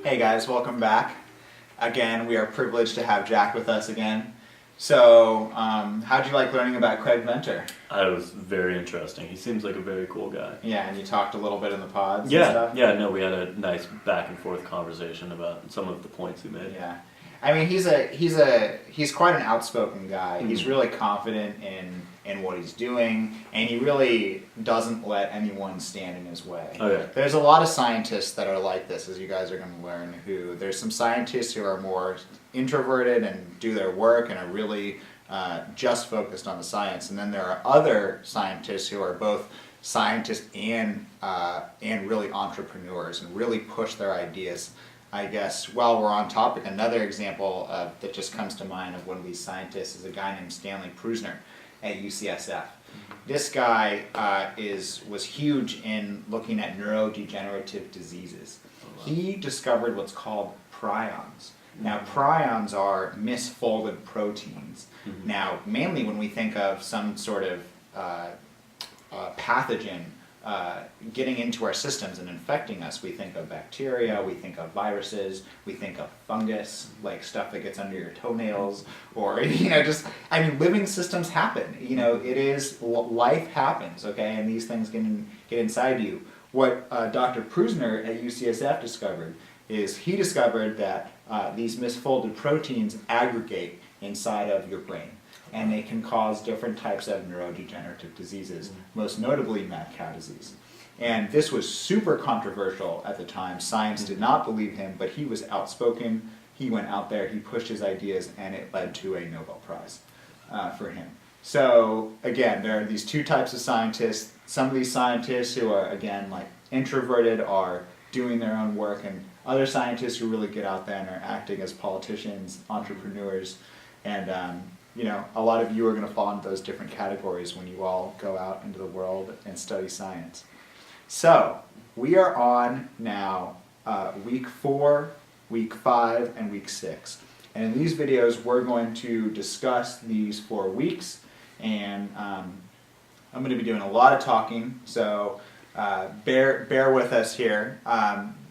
Hey guys, welcome back. Again, we are privileged to have Jack with us again. So, how'd you like learning about Craig Venter? It was very interesting. He seems like a very cool guy. Yeah, and you talked a little bit in the pods and Yeah, stuff? no, we had a nice back and forth conversation about some of the points he made. Yeah. I mean, he's quite an outspoken guy. Mm-hmm. He's really confident in what he's doing, and he really doesn't let anyone stand in his way. Oh, yeah. There's a lot of scientists that are like this, as you guys are going to learn, there's some scientists who are more introverted and do their work and are really just focused on the science, and then there are other scientists who are both scientists and really entrepreneurs and really push their ideas. I guess while we're on topic, another example that just comes to mind of one of these scientists is a guy named Stanley Prusiner at UCSF. This guy was huge in looking at neurodegenerative diseases. He discovered what's called prions. Now, prions are misfolded proteins. Now, mainly when we think of some sort of pathogen getting into our systems and infecting us, we think of bacteria, we think of viruses, we think of fungus, like stuff that gets under your toenails, or living systems happen. Life happens, okay, and these things get inside you. What Dr. Prusiner at UCSF discovered is he discovered that these misfolded proteins aggregate inside of your brain, and they can cause different types of neurodegenerative diseases, most notably mad cow disease. And this was super controversial at the time. Science did not believe him, but he was outspoken. He went out there, he pushed his ideas, and it led to a Nobel Prize for him. So again, there are these two types of scientists. Some of these scientists who are, again, like introverted are doing their own work, and other scientists who really get out there and are acting as politicians, entrepreneurs, and a lot of you are going to fall into those different categories when you all go out into the world and study science. So, we are on now week 4, week 5, and week 6. And in these videos, we're going to discuss these 4 weeks, and I'm going to be doing a lot of talking, so bear with us here,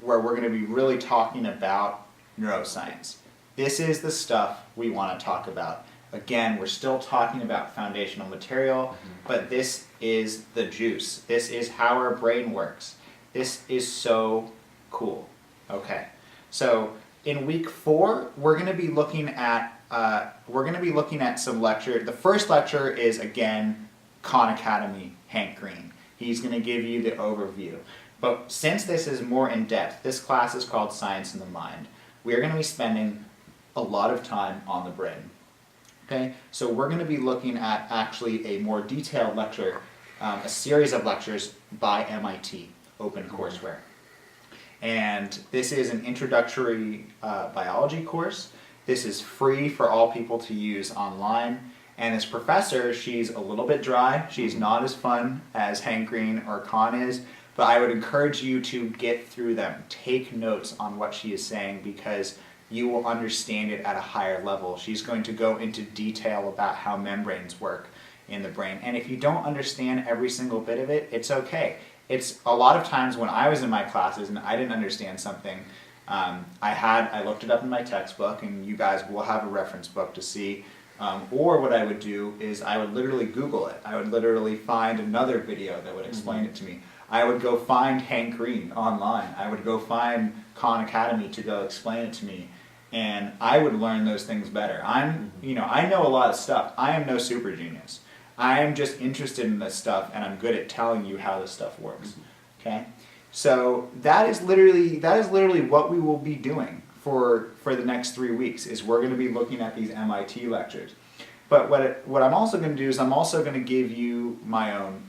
where we're going to be really talking about neuroscience. This is the stuff we want to talk about. Again, we're still talking about foundational material, but this is the juice. This is how our brain works. This is so cool. Okay, so in week 4, we're going to be looking at some lecture. The first lecture is, again, Khan Academy, Hank Green. He's going to give you the overview. But since this is more in depth, this class is called Science in the Mind. We are going to be spending a lot of time on the brain. Okay, so we're going to be looking at actually a more detailed lecture, a series of lectures by MIT, OpenCourseWare. And this is an introductory biology course. This is free for all people to use online. And this professor, she's a little bit dry. She's not as fun as Hank Green or Khan is, but I would encourage you to get through them. Take notes on what she is saying, because you will understand it at a higher level. She's going to go into detail about how membranes work in the brain. And if you don't understand every single bit of it, it's okay. It's a lot of times when I was in my classes and I didn't understand something, I looked it up in my textbook, and you guys will have a reference book to see. Or what I would do is I would literally Google it. I would literally find another video that would explain it to me. I would go find Hank Green online. I would go find Khan Academy to go explain it to me. And I would learn those things better. I know a lot of stuff. I am no super genius. I am just interested in this stuff, and I'm good at telling you how this stuff works. Okay? So that is literally what we will be doing for the next 3 weeks. Is we're going to be looking at these MIT lectures. But what I'm also going to do is I'm also going to give you my own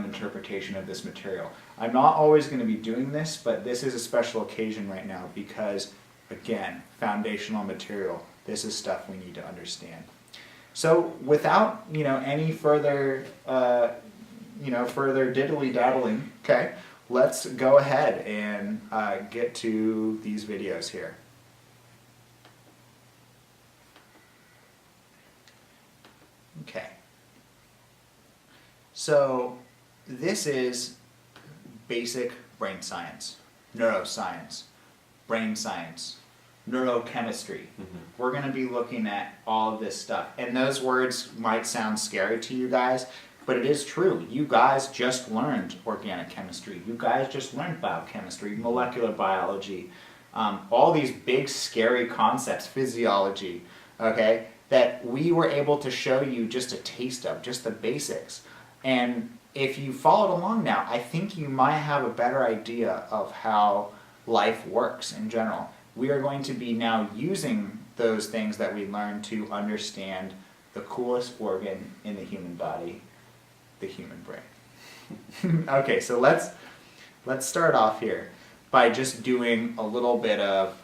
interpretation of this material. I'm not always going to be doing this, but this is a special occasion right now because, again, foundational material. This is stuff we need to understand. So without any further further diddly daddling, okay, let's go ahead and get to these videos here. Okay. So this is basic brain science, neuroscience, brain science, neurochemistry. We're going to be looking at all of this stuff. And those words might sound scary to you guys, but it is true. You guys just learned organic chemistry. You guys just learned biochemistry, molecular biology, all these big scary concepts, physiology, okay, that we were able to show you just a taste of, just the basics. And if you followed along now, I think you might have a better idea of how life works in general. We are going to be now using those things that we learned to understand the coolest organ in the human body, the human brain. Okay, so let's start off here by just doing a little bit of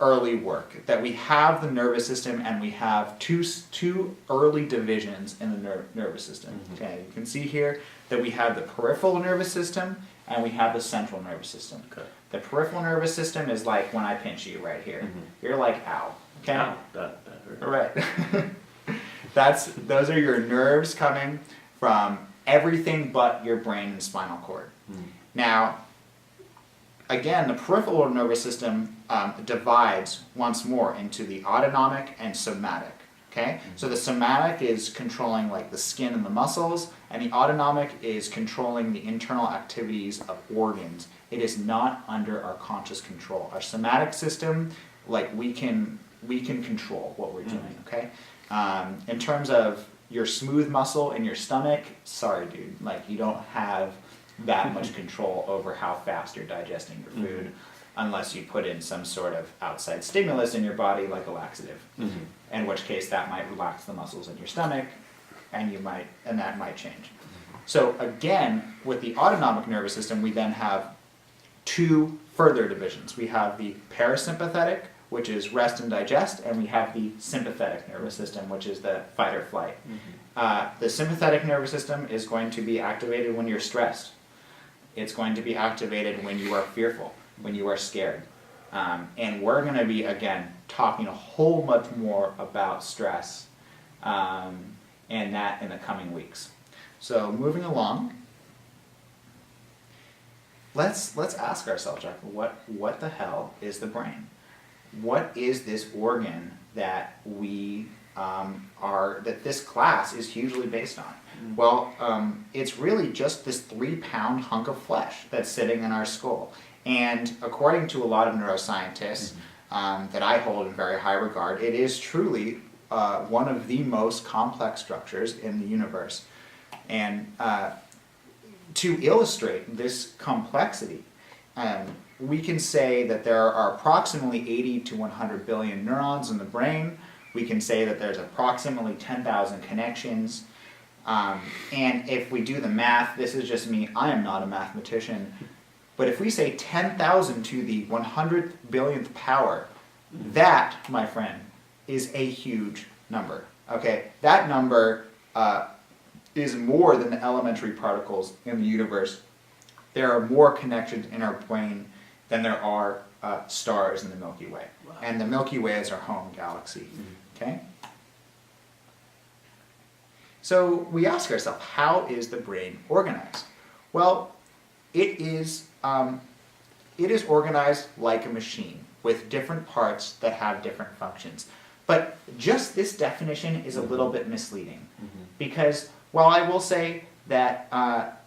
early work. That we have the nervous system, and we have two early divisions in the nervous system. Okay, you can see here that we have the peripheral nervous system and we have the central nervous system. Okay. The peripheral nervous system is like when I pinch you right here. You're like, ow. Okay? Ow, that hurt. Right. Those are your nerves coming from everything but your brain and spinal cord. Now, again, the peripheral nervous system divides once more into the autonomic and somatic. Okay? So the somatic is controlling like the skin and the muscles, and the autonomic is controlling the internal activities of organs. It is not under our conscious control. Our somatic system, like we can control what we're doing. Okay? In terms of your smooth muscle in your stomach, sorry, dude, like you don't have that much control over how fast you're digesting your food, unless you put in some sort of outside stimulus in your body, like a laxative. In which case, that might relax the muscles in your stomach, and that might change. So again, with the autonomic nervous system, we then have two further divisions. We have the parasympathetic, which is rest and digest, and we have the sympathetic nervous system, which is the fight or flight. The sympathetic nervous system is going to be activated when you're stressed. It's going to be activated when you are fearful, when you are scared. And we're going to be, again, talking a whole much more about stress and that in the coming weeks. So moving along, let's ask ourselves, what the hell is the brain? What is this organ that that this class is hugely based on? Well, it's really just this 3-pound hunk of flesh that's sitting in our skull. And according to a lot of neuroscientists that I hold in very high regard, it is truly one of the most complex structures in the universe. And to illustrate this complexity, we can say that there are approximately 80 to 100 billion neurons in the brain. We can say that there's approximately 10,000 connections. And if we do the math, this is just me, I am not a mathematician, but if we say 10,000 to the 100th billionth power, that, my friend, is a huge number. Okay, that number is more than the elementary particles in the universe. There are more connections in our brain than there are stars in the Milky Way. Wow. And the Milky Way is our home galaxy. Okay? So we ask ourselves, how is the brain organized? Well, it is organized like a machine with different parts that have different functions. But just this definition is a little bit misleading, because while I will say that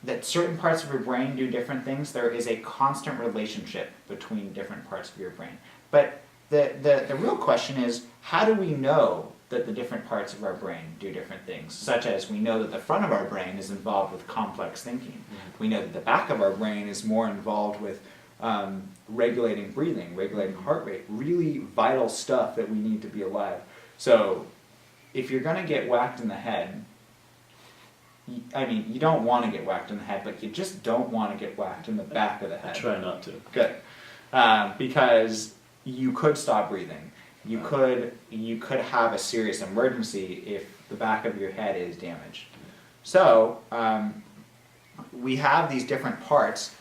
that certain parts of your brain do different things, there is a constant relationship between different parts of your brain. But the real question is, how do we know that the different parts of our brain do different things? Such as, we know that the front of our brain is involved with complex thinking. We know that the back of our brain is more involved with regulating breathing, regulating heart rate, really vital stuff that we need to be alive. So if you're going to get whacked in the head, I mean, you don't want to get whacked in the head, but you just don't want to get whacked in the back of the head. I try not to. Good. Because you could stop breathing. You could have a serious emergency if the back of your head is damaged. So we have these different parts,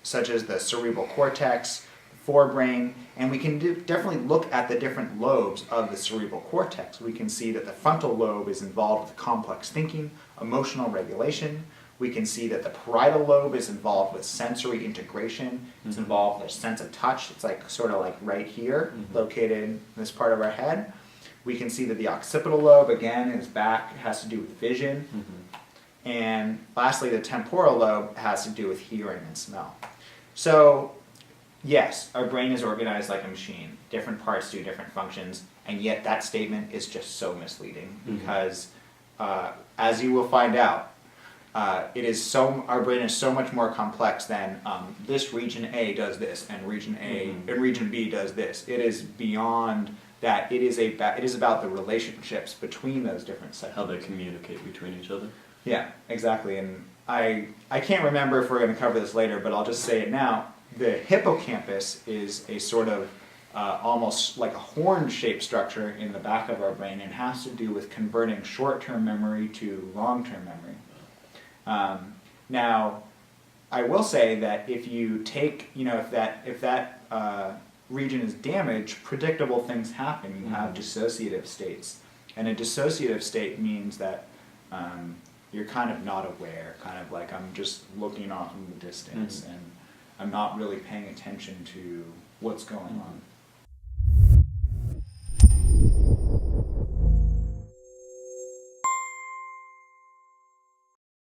such as the cerebral cortex, forebrain, and we can definitely look at the different lobes of the cerebral cortex. We can see that the frontal lobe is involved with complex thinking, emotional regulation. We can see that the parietal lobe is involved with sensory integration. It's involved with a sense of touch. It's like sort of like right here, located in this part of our head. We can see that the occipital lobe, again, is back, has to do with vision. And lastly, the temporal lobe has to do with hearing and smell. So, yes, our brain is organized like a machine. Different parts do different functions, and yet that statement is just so misleading because, as you will find out, our brain is so much more complex than this region A does this, and region A and region B does this. It is beyond that. It is about the relationships between those different sections. How they communicate between each other. Yeah, exactly. And I can't remember if we're going to cover this later, but I'll just say it now. The hippocampus is a sort of almost like a horn-shaped structure in the back of our brain, and has to do with converting short-term memory to long-term memory. Now, I will say that if you take, if that region is damaged, predictable things happen. You have dissociative states, and a dissociative state means that you're kind of not aware, kind of like I'm just looking off in the distance, and I'm not really paying attention to what's going on.